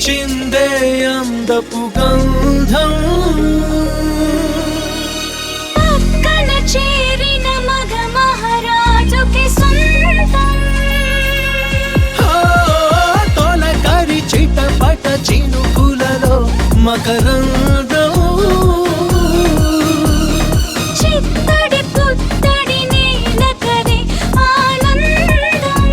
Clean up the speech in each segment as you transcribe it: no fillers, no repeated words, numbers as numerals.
వీచిందే అందపు గంధం పక్కన చేరిన మగ మహారాజుకి సొంతం తొలకరి చిటపట చినుకులలో మకరందం చిత్తడి పుత్తడి నేలకదే ఆనందం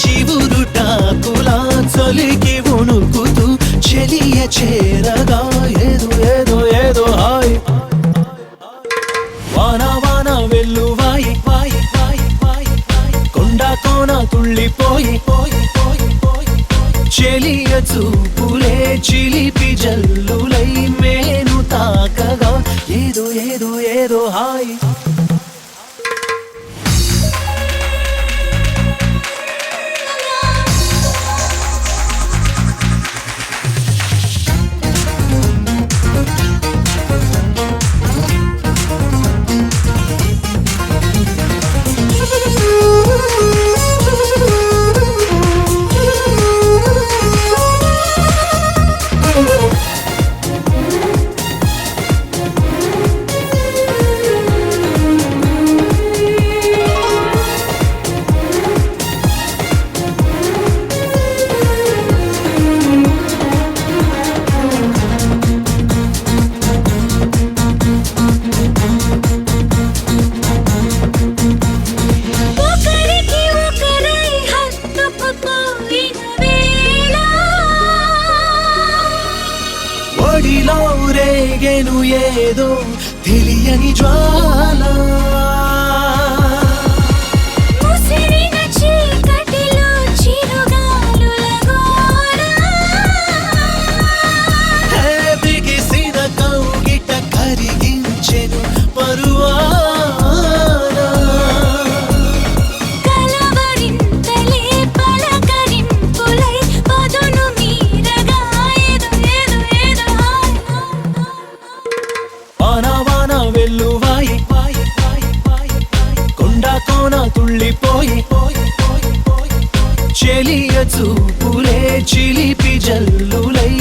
చివురుటాకులా చలికి వణుకుతూ చెలియ చేరగా ఏదో ఏదో ఏదో హాయ్ వాన వాన వెల్లువాయి వాయి వాయి వాయి కొండ కోన తుళ్ళిపోయి పోయి పోయి పోయి చెలియ చూపులే చిలిపి జల్లులై మేను తాకగా ఏదో ఏదో ఏదో హాయ్ ఒకరికి ఒకరై హత్తుకుపోయిన వేళ ఒడిలో రేగెను ఏదో తెలియని జ్వాల ముసిరిన చీకటిలో చిరుగాలుల గోర బిగిసిన కౌగిట కరిగించెను పరువాన కలవరింతలే పలకరింపులై పదును మీరగా ఏదో ఏదో ఏదో వాన వాన వెల్లువాయి వాయి వాయి వాయి కొండ కోన తుళ్ళిపోయి పోయి పోయి పోయి చెలియ చూపులే చిలిపి జల్లులై